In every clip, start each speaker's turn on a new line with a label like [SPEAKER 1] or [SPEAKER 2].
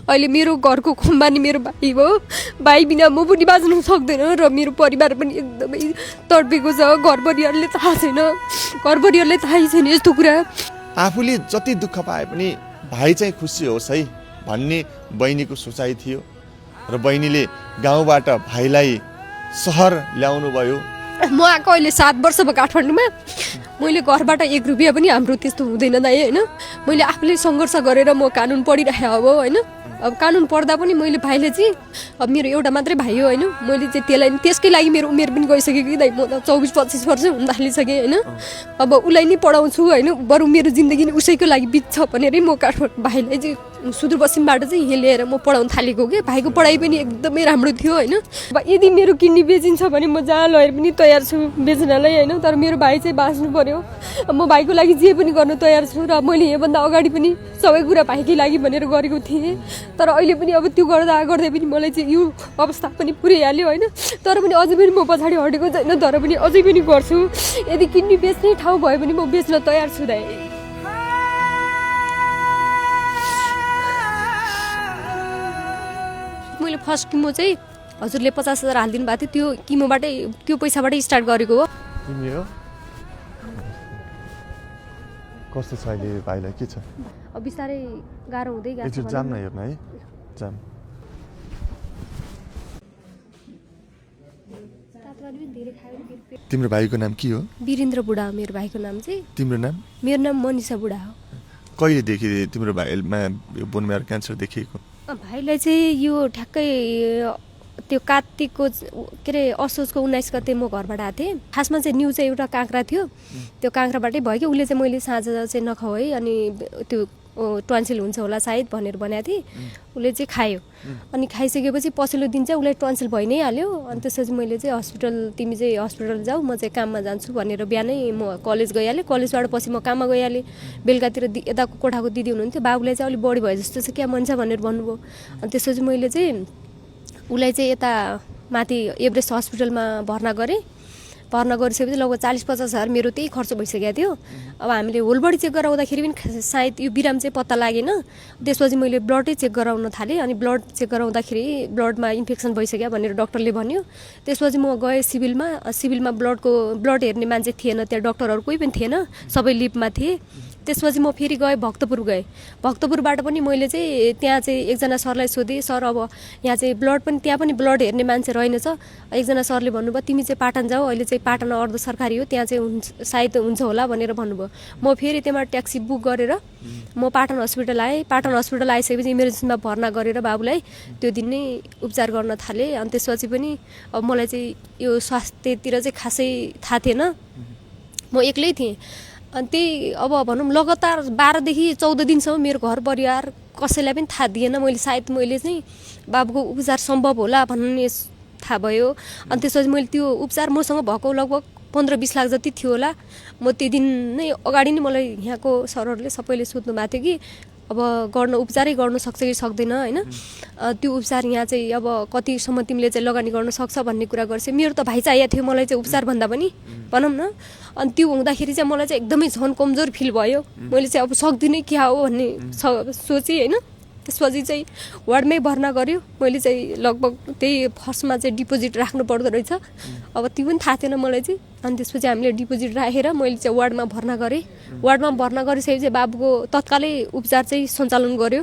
[SPEAKER 1] अहिले मेरो घरको खुम्बानी मेरो भाइ हो। भाइ बिना म पनि बाँच्न सक्दैन र मेरो परिवार पनि एकदमै तडपेको छ। घर परिवारले थाहा छैन, घर परिवारले थाहै छैन यस्तो कुरा।
[SPEAKER 2] आफूले जति दुःख पाए पनि भाइ चाहिँ खुसी होस् है भन्ने बहिनीको सोचाइ थियो र बहिनीले गाउँबाट भाइलाई सहर ल्याउनु भयो।
[SPEAKER 1] म आएको अहिले 7 वर्ष भयो काठमाडौँमा। मैले घरबाट 1 रुपियाँ पनि हाम्रो त्यस्तो हुँदैन दाइ होइन। मैले आफूले सङ्घर्ष गरेर म कानुन पढिरहेको अब होइन। अब कानुन पढ्दा पनि मैले भाइले चाहिँ अब मेरो एउटा मात्रै भाइ हो होइन। मैले चाहिँ त्यसलाई त्यसकै लागि मेरो उमेर पनि गइसक्यो कि दाइ। म त 24-25 वर्ष हुन थालिसकेँ होइन। अब उसलाई नै पढाउँछु होइन, बरु मेरो जिन्दगी नै उसैको लागि बित्छ भनेरै म काठमाडौँ भाइलाई चाहिँ सुदूरपश्चिमबाट चाहिँ यहाँ ल्याएर म पढाउन थालेको कि। भाइको पढाइ पनि एकदमै राम्रो थियो होइन। अब यदि मेरो किडनी बेचिन्छ भने म जहाँ लगेर पनि तयार छु बेच्नलाई होइन। तर मेरो भाइ चाहिँ बाँच्नु पर्यो। म भाइको लागि जे पनि गर्न तयार छु र मैले योभन्दा अगाडि पनि सबै कुरा भाइकै लागि भनेर गरेको थिएँ। तर अहिले पनि अब त्यो गर्दै पनि मलाई चाहिँ यो अवस्था पनि पुर्याइहाल्यो होइन। तर पनि अझै पनि म पछाडि हटेको छैन, तर पनि अझै पनि गर्छु। यदि किडनी बेच्ने ठाउँ भयो भने म बेच्न तयार छु दाइ। मैले फर्स्ट किमो चाहिँ हजुरले 50,000 हालिदिनु भएको थियो, त्यो किमोबाटै त्यो पैसाबाटै स्टार्ट गरेको हो।
[SPEAKER 2] तिमी हो कस्तो छ अहिले भाइलाई के छ?
[SPEAKER 1] अब बिस्तारै गाह्रो हुँदै गएको छ।
[SPEAKER 2] जाम न हेर्न है, जाम। तिम्रो भाइको नाम के हो?
[SPEAKER 1] वीरेन्द्र बुढा हो मेरो भाइको नाम चाहिँ।
[SPEAKER 2] तिम्रो नाम?
[SPEAKER 1] मेरो नाम मनिषा बुढा हो।
[SPEAKER 2] कहिलेदेखि तिम्रो भाइमा बोन म्यारो क्यान्सर देखिएको?
[SPEAKER 1] भाइलाई चाहिँ यो ठ्याक्कै त्यो कार्तिकको के अरे असोजको 19 गते म घरबाट आएको थिएँ। खासमा चाहिँ न्यु चाहिँ एउटा काँक्रा थियो, त्यो काँक्राबाटै भयो कि। उसले चाहिँ मैले साँझ चाहिँ नखाऊ है अनि त्यो टन्सिल हुन्छ होला सायद भनेर भनेको थिएँ। उसले चाहिँ खायो अनि खाइसकेपछि पछिल्लो दिन चाहिँ उसलाई टन्सिल भइ नै हाल्यो। अनि त्यसपछि मैले चाहिँ हस्पिटल, तिमी चाहिँ हस्पिटल जाऊ, म चाहिँ काममा जान्छु भनेर बिहानै म कलेज गइहालेँ। कलेजबाट पछि म काममा गइहालेँ। बेलुकातिर यताको कोठाको दिदी हुनुहुन्थ्यो, बाबुलाई चाहिँ अलिक बढी भयो जस्तो छ क्या मान्छे भनेर भन्नुभयो। अनि त्यसपछि मैले चाहिँ उसलाई चाहिँ यता माथि एभरेस्ट हस्पिटलमा भर्ना गरेँ। भर्ना गरिसकेपछि लगभग 40-50 हजार मेरो त्यही खर्च भइसकेको थियो। अब हामीले होल बडी चेक गराउँदाखेरि पनि सायद यो बिराम चाहिँ पत्ता लागेन। त्यसपछि मैले ब्लडै चेक गराउन थालेँ। अनि ब्लड चेक गराउँदाखेरि ब्लडमा इन्फेक्सन भइसक्यो भनेर डक्टरले भन्यो। त्यसपछि म गएँ सिभिलमा ब्लड हेर्ने मान्छे थिएन त्यहाँ, डक्टरहरू कोही पनि थिएन, सबै लिभमा थिए। त्यसपछि म फेरि गएँ भक्तपुरबाट पनि मैले चाहिँ त्यहाँ चाहिँ एकजना सरलाई सोधेँ, सर अब यहाँ चाहिँ ब्लड पनि त्यहाँ पनि ब्लड हेर्ने मान्छे रहेनछ। एकजना सरले भन्नुभयो तिमी चाहिँ पाटन जाऊ, अहिले चाहिँ पाटन अर्ध सरकारी हो, त्यहाँ चाहिँ सायद हुन्छ होला भनेर भन्नुभयो। म फेरि त्यहाँबाट ट्याक्सी बुक गरेर म पाटन हस्पिटल आएँ। पाटन हस्पिटल आइसकेपछि इमर्जेन्सीमा भर्ना गरेर बाबुलाई त्यो दिन नै उपचार गर्न थालेँ। अनि त्यसपछि पनि अब मलाई चाहिँ यो स्वास्थ्यतिर चाहिँ खासै थाहा थिएन, म एक्लै थिएँ। अनि त्यही अब भनौँ लगातार 12देखि 14 दिनसम्म मेरो घर परिवार कसैलाई पनि थाहा दिएन। मैले चाहिँ बाबुको उपचार सम्भव होला भन्ने थाहा भयो। अनि त्यसपछि मैले त्यो उपचार मसँग भएको लगभग 15-20 लाख जति थियो होला। म त्यो दिन नै अगाडि नै मलाई यहाँको सरहरूले सबैले सोध्नु भएको थियो कि अब उपचारै गर्न सक्छ कि सक्दैन होइन, त्यो उपचार यहाँ चाहिँ अब कतिसम्म तिमीले चाहिँ लगानी गर्न सक्छ भन्ने कुरा गर्छ। मेरो त भाइ चाहिएको थियो मलाई चाहिँ उपचार भन्दा पनि भनौँ न। अनि त्यो हुँदाखेरि चाहिँ मलाई चाहिँ एकदमै झन् कमजोर फिल भयो। मैले चाहिँ अब सक्दिनँ क्या हो भन्ने सोचेँ होइन। त्यसपछि चाहिँ वार्डमै भर्ना गर्यो। मैले चाहिँ लगभग त्यही फर्स्टमा चाहिँ डिपोजिट राख्नु पर्दो रहेछ, अब त्यो पनि थाहा थिएन मलाई चाहिँ। अनि त्यसपछि हामीले डिपोजिट राखेर मैले चाहिँ वार्डमा भर्ना गरेँ। वार्डमा भर्ना गरिसकेपछि चाहिँ बाबुको तत्कालै उपचार चाहिँ सञ्चालन गर्यो।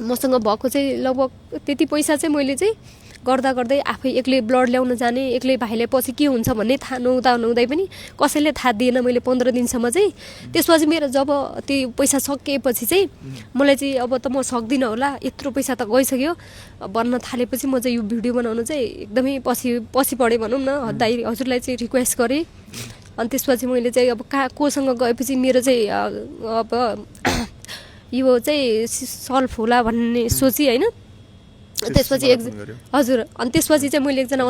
[SPEAKER 1] मसँग भएको चाहिँ लगभग त्यति पैसा चाहिँ मैले चाहिँ गर्दै आफै एक्लै ब्लड ल्याउन जाने, एक्लै भाइलाई पछि के हुन्छ भन्ने थाहा नहुँदै पनि कसैले थाहा दिएन मैले 15 दिनसम्म चाहिँ। त्यसपछि मेरो जब त्यो पैसा सकिएपछि चाहिँ मलाई चाहिँ अब त म सक्दिनँ होला, यत्रो पैसा त गइसक्यो भन्न थालेपछि म चाहिँ यो भिडियो बनाउनु चाहिँ एकदमै पछि पढेँ भनौँ न। हजुरलाई चाहिँ रिक्वेस्ट गरेँ। अनि त्यसपछि मैले चाहिँ अब कोसँग गएपछि मेरो चाहिँ अब यो चाहिँ सल्भ होला भन्ने सोचेँ होइन। त्यसपछि हजुर, अनि त्यसपछि चाहिँ मैले एकजना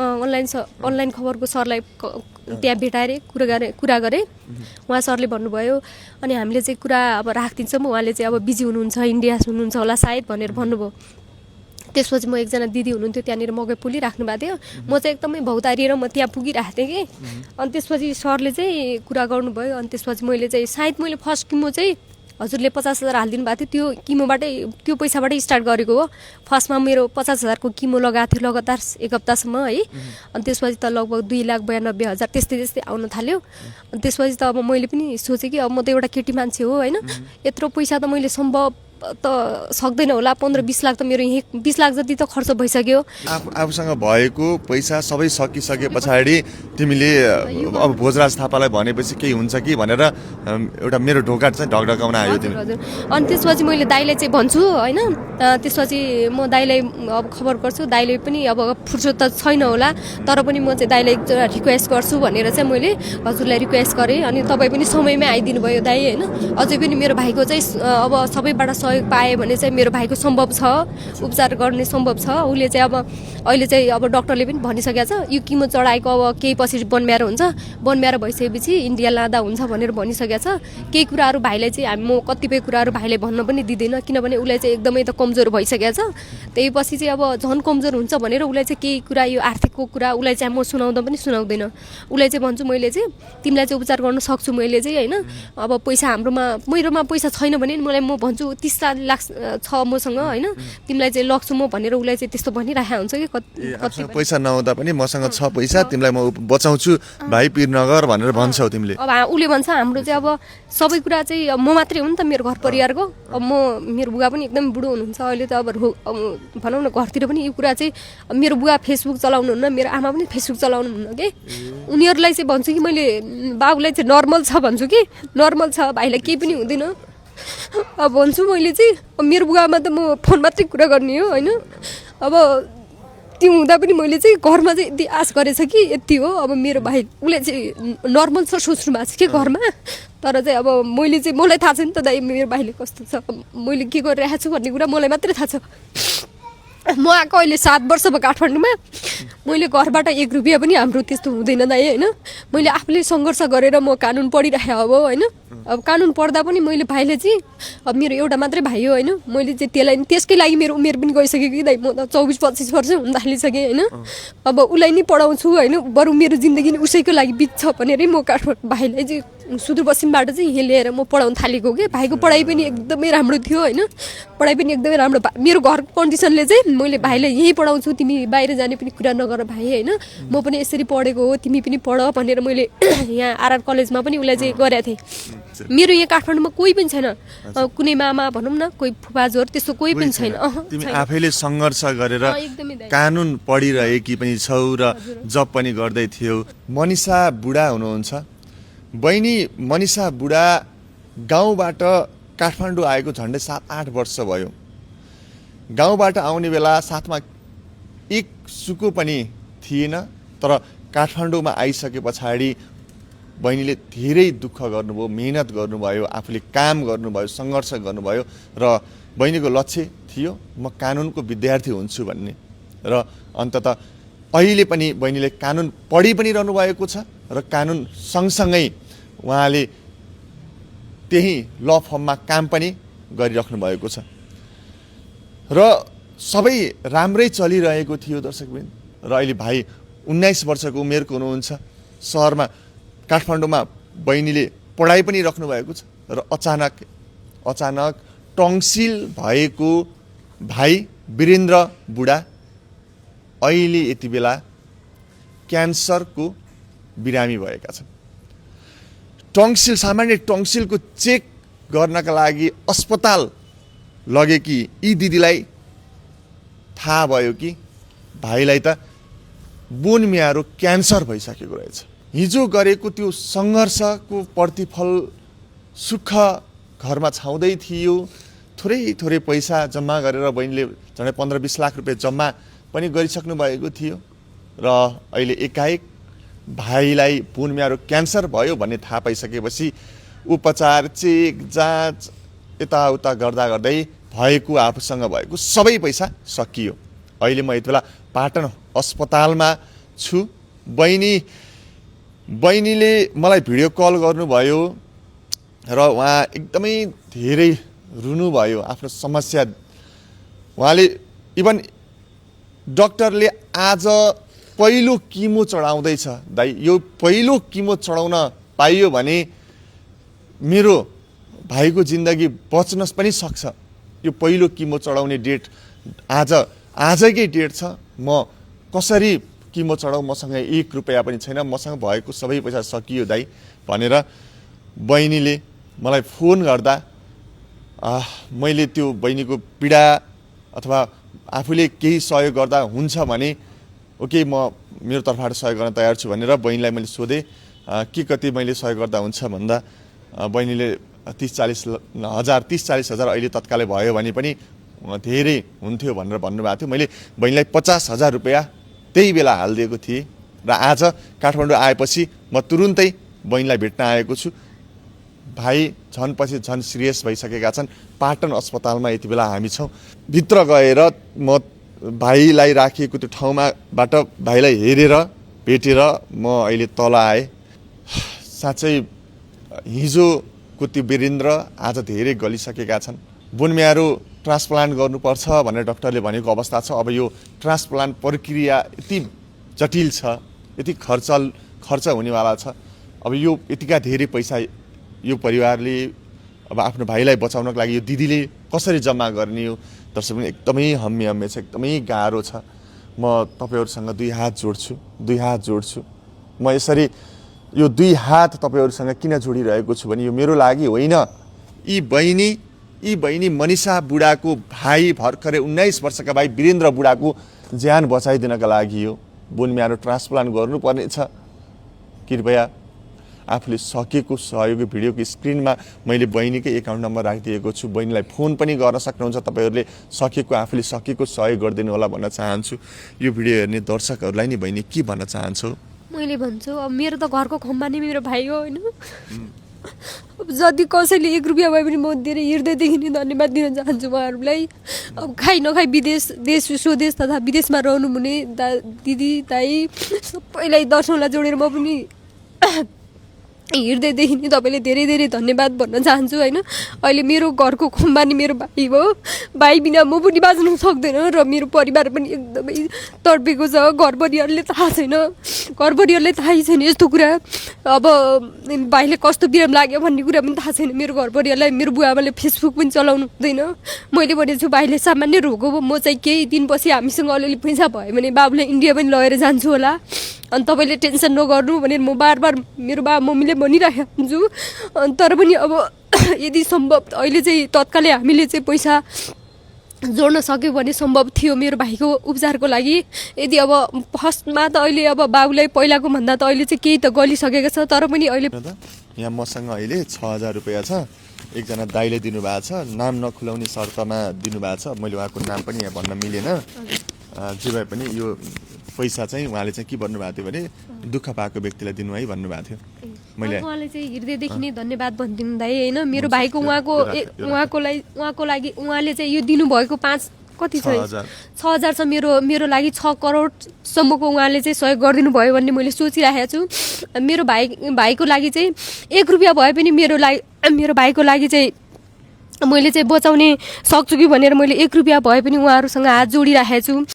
[SPEAKER 1] अनलाइन खबरको सरलाई त्यहाँ भेटाएर कुरा गरेँ। उहाँ सरले भन्नुभयो अनि हामीले चाहिँ कुरा अब राखिदिन्छौँ, उहाँले चाहिँ अब बिजी हुनुहुन्छ, इन्डिया हुनुहुन्छ होला सायद भनेर भन्नुभयो। त्यसपछि म एकजना दिदी हुनुहुन्थ्यो त्यहाँनिर मकै पुलिराख्नु भएको थियो, म चाहिँ एकदमै भौतारिएर म त्यहाँ पुगिरहेको थिएँ कि। अनि त्यसपछि सरले चाहिँ कुरा गर्नुभयो। अनि त्यसपछि मैले चाहिँ सायद मैले फर्स्ट किमो चाहिँ हजुरले 50,000 हालिदिनु भएको थियो, त्यो किमोबाटै त्यो पैसाबाटै स्टार्ट गरेको हो। फर्स्टमा मेरो 50,000 को किमो लगाएको थियो लगातार 1 हप्तासम्म है। अनि त्यसपछि त लगभग 2,92,000 त्यस्तै आउन थाल्यो। अनि त्यसपछि त अब मैले पनि सोचेँ कि अब म त एउटा केटी मान्छे हो होइन, यत्रो पैसा त मैले सम्भव त सक्दैन होला। 15-20 लाख त मेरो यहीँ 20 लाख जति त खर्च भइसक्यो।
[SPEAKER 2] आफूसँग भएको पैसा सबै सकिसके पछाडि तिमीले अब भोजराज थापालाई भनेपछि केही हुन्छ कि भनेर एउटा मेरो ढोका चाहिँ ढकढकाउन आयो तिमी।
[SPEAKER 1] हजुर। अनि त्यसपछि मैले दाइलाई चाहिँ भन्छु होइन, त्यसपछि म दाइलाई अब खबर गर्छु। दाइले पनि अब फुर्सद त छैन होला, तर पनि म चाहिँ दाइलाई एकचोटि रिक्वेस्ट गर्छु भनेर चाहिँ मैले हजुरलाई रिक्वेस्ट गरेँ। अनि तपाईँ पनि समयमै आइदिनु भयो दाइ होइन। अझै पनि मेरो भाइको चाहिँ अब सबैबाट सहयोग पाएँ भने चाहिँ मेरो भाइको सम्भव छ, उपचार गर्ने सम्भव छ। उसले चाहिँ अब अहिले चाहिँ अब डक्टरले पनि भनिसकेको छ यो किमो चढाएको अब केही पछि बनम्यारो हुन्छ, बनम्यारो भइसकेपछि इन्डिया लाँदा हुन्छ भनेर भनिसकेको छ। केही कुराहरू भाइलाई चाहिँ म कतिपय कुराहरू भाइलाई भन्न पनि दिँदैन, किनभने उसलाई चाहिँ एकदमै त कमजोर भइसकेको छ। त्यही पछि चाहिँ अब झन् कमजोर हुन्छ भनेर उसलाई चाहिँ केही कुरा यो आर्थिकको कुरा उसलाई चाहिँ म सुनाउँदा पनि सुनाउँदैन। उसलाई चाहिँ भन्छु मैले चाहिँ तिमीलाई चाहिँ उपचार गर्न सक्छु मैले चाहिँ होइन। अब पैसा मेरोमा पैसा छैन भने मलाई म भन्छु 30 लाख छ मसँग होइन, तिमीलाई चाहिँ लग्छु म भनेर उसलाई चाहिँ त्यस्तो भनिरहेको हुन्छ कि
[SPEAKER 2] कति पैसा नहुँदा पनि मसँग छ पैसा, तिमीलाई म बचाउँछु भाइ पिर नगर भनेर भन्छौ तिमीले।
[SPEAKER 1] अब उसले भन्छ हाम्रो चाहिँ अब सबै कुरा चाहिँ म मात्रै हो नि त मेरो घर परिवारको। अब मेरो बुवा पनि एकदम बुढो हुनुहुन्छ अहिले त। अब भनौँ न घरतिर पनि यो कुरा चाहिँ मेरो बुवा फेसबुक चलाउनुहुन्न, मेरो आमा पनि फेसबुक चलाउनुहुन्न कि। उनीहरूलाई चाहिँ भन्छु कि मैले बाबुलाई चाहिँ नर्मल छ भन्छु कि, नर्मल छ भाइलाई केही पनि हुँदैन अब भन्छु मैले चाहिँ। मेरो बुवामा त म फोन मात्रै कुरा गर्ने हो होइन। अब त्यो हुँदा पनि मैले चाहिँ घरमा चाहिँ यति आश गरेछ कि यति हो। अब मेरो भाइ उसले चाहिँ नर्मल छ सोच्नु भएको छ कि घरमा, तर चाहिँ अब मलाई थाहा छ नि त दाइ मेरो भाइले कस्तो छ, मैले के गरिरहेको छु भन्ने कुरा मलाई मात्रै थाहा छ। म आएको अहिले 7 वर्ष भयो काठमाडौँमा। मैले घरबाट 1 रुपियाँ पनि हाम्रो त्यस्तो हुँदैन दाइ होइन। मैले आफूले सङ्घर्ष गरेर म कानुन पढिरहेको अब होइन। अब कानुन पढ्दा पनि मैले भाइले चाहिँ अब मेरो एउटा मात्रै भाइ हो होइन, मैले चाहिँ त्यसकै लागि मेरो उमेर पनि गइसक्यो कि दाइ। म त 24-25 वर्ष हुन थालिसकेँ होइन। अब उसलाई नि पढाउँछु होइन, बरु मेरो जिन्दगी नि उसैको लागि बित्छ भनेरै म काठमाडौँ भाइलाई चाहिँ सुदूरपश्चिमबाट चाहिँ यहीँ लिएर म पढाउन थालेको कि। भाइको पढाइ पनि एकदमै राम्रो थियो होइन, पढाइ पनि एकदमै राम्रो। मेरो घरको कन्डिसनले चाहिँ मैले भाइलाई यहीँ पढाउँछु, तिमी बाहिर जाने पनि कुरा नगर भाइ होइन, म पनि यसरी पढेको हो तिमी पनि पढ भनेर मैले यहाँ आरआर कलेजमा पनि उसलाई चाहिँ गरेको थिएँ। मेरो यहाँ काठमाडौँमा कोही पनि छैन, कुनै मामा भनौँ न कोही फुपाजोर त्यस्तो कोही पनि छैन।
[SPEAKER 2] तिमी आफैले सङ्घर्ष गरेर कानुन पढिरहेकी पनि छौ र जब पनि गर्दै थियौ। मनिषा बुढा हुनुहुन्छ, बहिनी मनिषा बुढा गाउँबाट काठमाडौँ आएको झन्डै 7-8 वर्ष भयो। गाउँबाट आउने बेला साथमा एक सुको पनि थिएन, तर काठमाडौँमा आइसके पछाडि बहिनीले धेरै दुःख गर्नुभयो, मेहनत गर्नुभयो, आफूले काम गर्नुभयो, सङ्घर्ष गर्नुभयो र बहिनीको लक्ष्य थियो म कानुनको विद्यार्थी हुन्छु भन्ने। र अन्ततः अहिले पनि बहिनीले कानुन पढि पनि रहनु भएको छ र कानुन सँगसँगै उहाँले त्यही ल फर्ममा काम पनि गरिराख्नु भएको छ र सबै राम्रै चलिरहेको थियो दर्शकवृन्द। र अहिले भाइ 19 वर्षको उमेरको हुनुहुन्छ, सहरमा काठमाडौँमा बहिनीले पढाइ पनि राख्नु भएको छ र अचानक टङ्सिल भएको भाइ वीरेन्द्र बुढा अहिले यति बेला क्यान्सरको बिरामी भएका छन्। सामान्य टङ्सिलको चेक गर्नका लागि अस्पताल लगेकी यी दिदीलाई थाहा भयो कि भाइलाई त बोन म्यारो क्यान्सर भइसकेको रहेछ। हिजो गरेको त्यो सङ्घर्षको प्रतिफल सुख घरमा छाउँदै थियो। थोरै पैसा जम्मा गरेर बहिनीले झन्डै 15-20 लाख रुपियाँ जम्मा पनि गरिसक्नु भएको थियो र अहिले एकाएक भाइलाई बोन म्यारो क्यान्सर भयो भन्ने थाहा पाइसकेपछि उपचार चेक जाँच यताउता गर्दै भएको आफूसँग भएको सबै पैसा सकियो। अहिले म यति बेला पाटन अस्पतालमा छु। बहिनीले मलाई भिडियो कल गर्नुभयो र उहाँ एकदमै धेरै रुनुभयो आफ्नो समस्या। उहाँले इभन डक्टरले आज पहिलो किमो चढाउँदैछ दाइ, यो पहिलो किमो चढाउन पाइयो भने मेरो भाइको जिन्दगी बच्न पनि सक्छ। यो पहिलो किमो चढाउने डेट आजकै डेट छ। म कसरी किमो चढाउँ, मसँग 1 रुपैयाँ पनि छैन, मसँग भएको सबै पैसा सकियो दाइ भनेर बहिनीले मलाई फोन गर्दा मैले त्यो बहिनीको पीडा अथवा आफूले केही सहयोग गर्दा हुन्छ भने ओके, म मेरो तर्फबाट सहयोग गर्न तयार छु भनेर बहिनीलाई मैले सोधेँ के कति मैले सहयोग गर्दा हुन्छ भन्दा बहिनीले 30-40 हजार अहिले तत्कालै भयो भने पनि धेरै हुन्थ्यो भनेर भन्नुभएको थियो। मैले बहिनीलाई 50,000 रुपैयाँ त्यही बेला हालिदिएको थिएँ र आज काठमाडौँ आएपछि म तुरुन्तै बहिनीलाई भेट्न आएको छु। भाइ पछि झन् सिरियस भइसकेका छन्। पाटन अस्पतालमा यति बेला हामी छौँ। भित्र गएर म भाइलाई राखिएको त्यो ठाउँबाट भाइलाई हेरेर भेटेर म अहिले तल आएँ। साँच्चै हिजोको त्यो वीरेन्द्र आज धेरै गलिसकेका छन्। बोनम्यारो ट्रान्सप्लान्ट गर्नुपर्छ भनेर डाक्टरले भनेको अवस्था छ। अब यो ट्रान्सप्लान्ट प्रक्रिया यति जटिल छ, यति खर्च हुनेवाला छ। अब यो यतिका धेरै पैसा यो परिवारले अब आफ्नो भाइलाई बचाउनको लागि यो दिदीले कसरी जम्मा गर्ने हो? दर्शक एकदमै हम्मे छ, एकदमै गाह्रो छ। म तपाईँहरूसँग 2 हात जोड्छु। म यसरी यो 2 हात तपाईँहरूसँग किन जोडिरहेको छु भने यो मेरो लागि होइन, यी बहिनी मनिषा बुढाको भाइ, भर्खरै 19 वर्षका भाइ वीरेन्द्र बुढाको ज्यान बचाइदिनका लागि हो। बोनम्यारो ट्रान्सप्लान्ट गर्नुपर्नेछ। कृपया आफूले सकेको सहयोग भिडियोको स्क्रिनमा मैले बहिनीकै एकाउन्ट नम्बर राखिदिएको छु। बहिनीलाई फोन पनि गर्न सक्नुहुन्छ। तपाईँहरूले आफूले सकेको सहयोग गरिदिनु होला भन्न चाहन्छु। यो भिडियो हेर्ने दर्शकहरूलाई नि बहिनी के भन्न चाहन्छौ?
[SPEAKER 1] मैले भन्छु अब मेरो त घरको खम्बा नै मेरो भाइ हो होइन। अब जति कसैले 1 रुपियाँ भए पनि म धेरै हृदयदेखि नै धन्यवाद दिन चाहन्छु उहाँहरूलाई। अब खाइ नखाइ देश स्वदेश तथा विदेशमा रहनुहुने दिदी दाइ सबैलाई दर्शनलाई जोडेर म पनि हृदयदेखि नै तपाईँले धेरै धेरै धन्यवाद भन्न चाहन्छु होइन। अहिले मेरो घरको खम्बा नि मेरो भाइ हो। भाइ बिना म पनि बाँच्नु सक्दैन र मेरो परिवार पनि एकदमै तडपेको छ। घरपरिवारले थाहा छैन, घरपरिवारलाई थाहै छैन यस्तो कुरा। अब भाइले कस्तो बिराम लाग्यो भन्ने कुरा पनि थाहा छैन मेरो घरपरिवारलाई। मेरो बुवाआमाले फेसबुक पनि चलाउनु हुँदैन। मैले भनेको छु भाइले सामान्य रोग हो, म चाहिँ केही दिनपछि हामीसँग अलिअलि पैसा भयो भने बाबुलाई इन्डिया पनि लगेर जान्छु होला, अनि तपाईँले टेन्सन नगर्नु भनेर म बार मेरो बाबा मम्मीले भनिरहेको हुन्छु। तर पनि अब यदि सम्भव अहिले चाहिँ तत्कालै हामीले चाहिँ पैसा जोड्न सक्यो भने सम्भव थियो मेरो भाइको उपचारको लागि। यदि अब फर्स्टमा त अहिले अब बाबुलाई पहिलाको भन्दा त अहिले चाहिँ केही त गलिसकेको छ। तर पनि अहिले
[SPEAKER 2] यहाँ मसँग अहिले 6,000 रुपैयाँ छ। एकजना दाइले दिनुभएको छ, नाम नखुलाउने शर्तमा दिनुभएको छ। मैले उहाँको नाम पनि यहाँ भन्न मिलेन। जे भए पनि यो पैसा चाहिँ उहाँले चाहिँ के भन्नुभएको थियो भने दुःख पाएको व्यक्तिलाई दिनु है भन्नुभएको थियो। मैले
[SPEAKER 1] उहाँले चाहिँ हृदयदेखि नै धन्यवाद भनिदिनु दाइ होइन। मेरो भाइको उहाँको लागि उहाँले चाहिँ यो दिनुभएको 6,000 छ। मेरो लागि 6 करोडसम्मको उहाँले चाहिँ सहयोग गरिदिनु भयो भन्ने मैले सोचिरहेको छु। मेरो भाइको लागि चाहिँ 1 रुपियाँ भए पनि मेरो भाइको लागि चाहिँ मैले चाहिँ बचाउने सक्छु कि भनेर मैले 1 रुपियाँ भए पनि उहाँहरूसँग हात जोडिरहेको छु।